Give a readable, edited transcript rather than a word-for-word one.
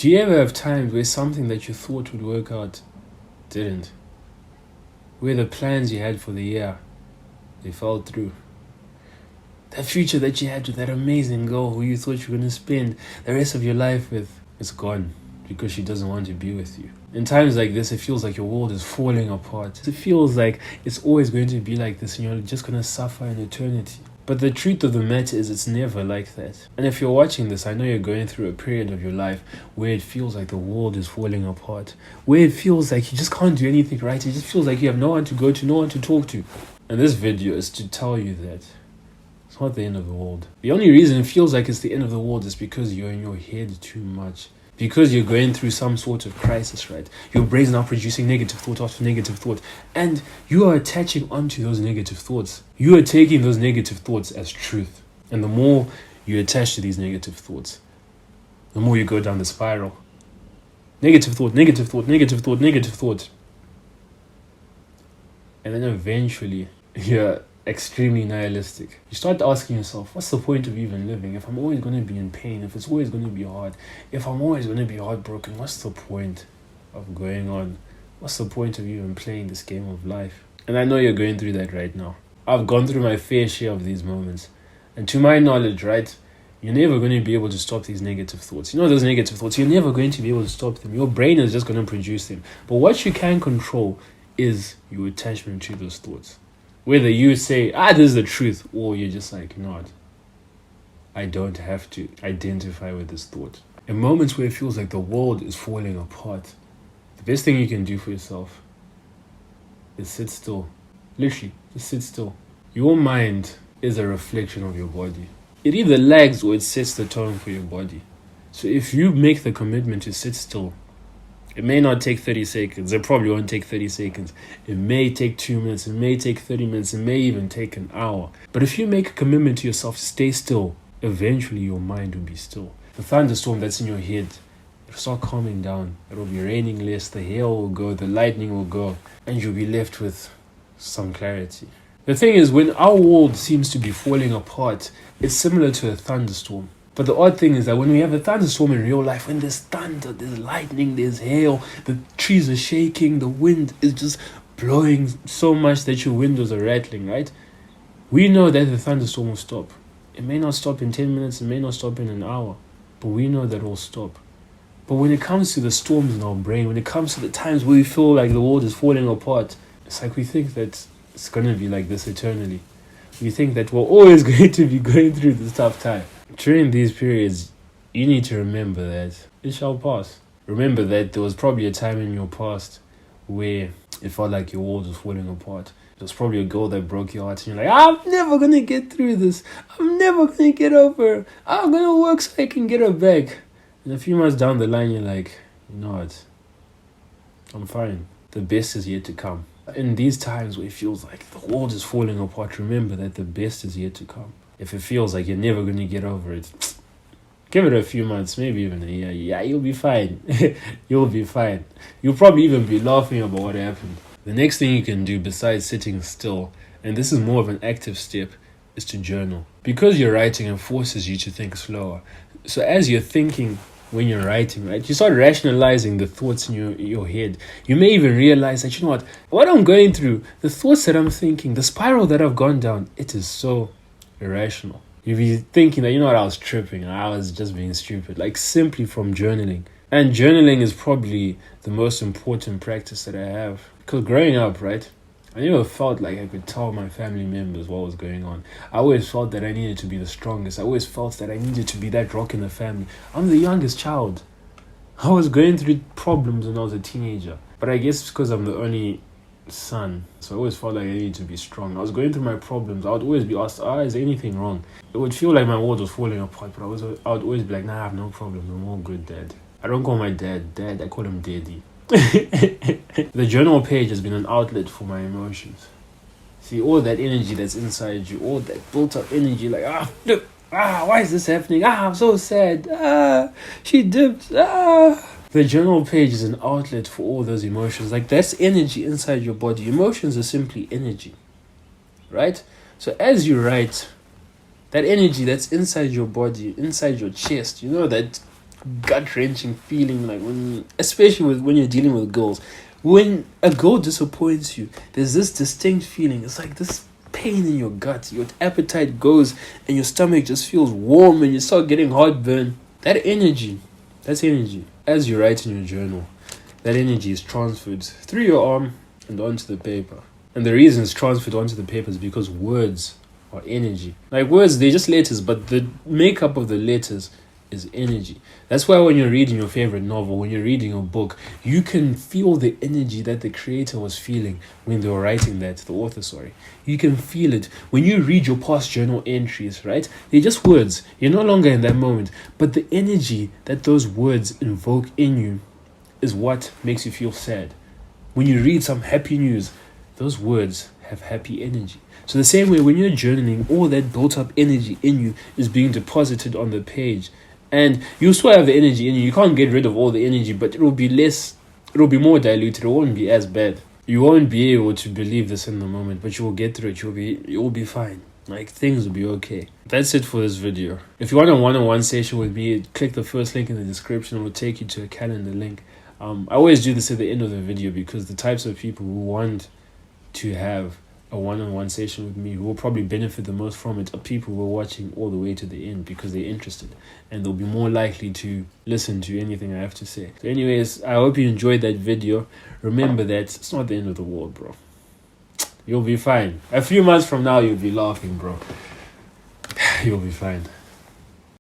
Do you ever have times where something that you thought would work out didn't? Where the plans you had for the year, they fell through. That future that you had with that amazing girl who you thought you were going to spend the rest of your life with, it's gone because she doesn't want to be with you. In times like this, it feels like your world is falling apart. It feels like it's always going to be like this and you're just going to suffer in eternity. But the truth of the matter is it's never like that. And if you're watching this, I know you're going through a period of your life where it feels like the world is falling apart, where it feels like you just can't do anything right. It just feels like you have no one to go to, no one to talk to. And this video is to tell you that it's not the end of the world. The only reason it feels like it's the end of the world is because you're in your head too much. Because you're going through some sort of crisis, right? Your brain's now producing negative thought after negative thought. And you are attaching onto those negative thoughts. You are taking those negative thoughts as truth. And the more you attach to these negative thoughts, the more you go down the spiral. Negative thought, negative thought, negative thought, negative thought. And then eventually, you're extremely nihilistic. You start asking yourself, what's the point of even living? If I'm always going to be in pain, if it's always going to be hard, if I'm always going to be heartbroken, what's the point of going on? What's the point of even playing this game of life? And I know you're going through that right now. I've gone through my fair share of these moments. And to my knowledge, right, you're never going to be able to stop these negative thoughts. You know those negative thoughts, you're never going to be able to stop them. Your brain is just going to produce them. But what you can control is your attachment to those thoughts. Whether you say, this is the truth, or you're just like, no, I don't have to identify with this thought. In moments where it feels like the world is falling apart, the best thing you can do for yourself is sit still. Literally, just sit still. Your mind is a reflection of your body. It either lags or it sets the tone for your body. So if you make the commitment to sit still, it may not take 30 seconds. It probably won't take 30 seconds. It may take 2 minutes. It may take 30 minutes. It may even take an hour. But if you make a commitment to yourself to stay still, eventually your mind will be still. The thunderstorm that's in your head, it'll start calming down. It'll be raining less. The hail will go. The lightning will go. And you'll be left with some clarity. The thing is, when our world seems to be falling apart, it's similar to a thunderstorm. But the odd thing is that when we have a thunderstorm in real life, when there's thunder, there's lightning, there's hail, the trees are shaking, the wind is just blowing so much that your windows are rattling, right? We know that the thunderstorm will stop. It may not stop in 10 minutes, it may not stop in an hour, but we know that it will stop. But when it comes to the storms in our brain, when it comes to the times where we feel like the world is falling apart, it's like we think that it's going to be like this eternally. We think that we're always going to be going through this tough time. During these periods, you need to remember that it shall pass. Remember that there was probably a time in your past where it felt like your world was falling apart. There was probably a girl that broke your heart and you're like, I'm never going to get through this. I'm never going to get over her. I'm going to work so I can get her back. And a few months down the line, you're like, you know what? I'm fine. The best is yet to come. In these times where it feels like the world is falling apart, remember that the best is yet to come. If it feels like you're never going to get over it, give it a few months, maybe even a year. Yeah, you'll be fine. You'll be fine. You'll probably even be laughing about what happened. The next thing you can do besides sitting still, and this is more of an active step, is to journal. Because you're writing, it forces you to think slower. So as you're thinking when you're writing, right, you start rationalizing the thoughts in your head. You may even realize that, you know what I'm going through, the thoughts that I'm thinking, the spiral that I've gone down, it is so irrational. You'll be thinking that, you know what, I was tripping, I was just being stupid, like simply from journaling. And journaling is probably the most important practice that I have. Because growing up, right, I never felt like I could tell my family members what was going on. I always felt that I needed to be the strongest. I always felt that I needed to be that rock in the family. I'm the youngest child. I was going through problems when I was a teenager. But I guess because I'm the only son, so I always felt like I needed to be strong. I was going through my problems. I would always be asked, is there anything wrong? It would feel like my world was falling apart, but I would always be like, nah, I have no problems. I'm all good, Dad. I don't call my dad Dad, I call him Daddy. The journal page has been an outlet for my emotions. See, all that energy that's inside you, all that built up energy, like, look, why is this happening? I'm so sad. She dipped. The journal page is an outlet for all those emotions. Like, that's energy inside your body. Emotions are simply energy, right? So as you write, that energy that's inside your body, inside your chest, you know that gut-wrenching feeling, like especially when you're dealing with girls. When a girl disappoints you, there's this distinct feeling. It's like this pain in your gut. Your appetite goes and your stomach just feels warm and you start getting heartburn. That's energy. As you write in your journal, that energy is transferred through your arm and onto the paper. And the reason it's transferred onto the paper is because words are energy. Like words, they're just letters, but the makeup of the letters is energy. That's why when you're reading your favorite novel, when you're reading a book, you can feel the energy that the creator was feeling when they were writing that, the author, sorry. You can feel it. When you read your past journal entries, right? They're just words. You're no longer in that moment. But the energy that those words invoke in you is what makes you feel sad. When you read some happy news, those words have happy energy. So the same way when you're journaling, all that built up energy in you is being deposited on the page. And you still have the energy in you. You can't get rid of all the energy, but it'll be more diluted. It won't be as bad. You won't be able to believe this in the moment, but you will get through it. You'll be fine. Like, things will be okay. That's it for this video. If you want a one-on-one session with me, click the first link in the description. It will take you to a calendar link. I always do this at the end of the video because the types of people who want to have a one-on-one session with me, who will probably benefit the most from it, are people who are watching all the way to the end because they're interested and they'll be more likely to listen to anything I have to say. So anyways, I hope you enjoyed that video. Remember that it's not the end of the world, bro. You'll be fine. A few months from now, you'll be laughing, bro. You'll be fine.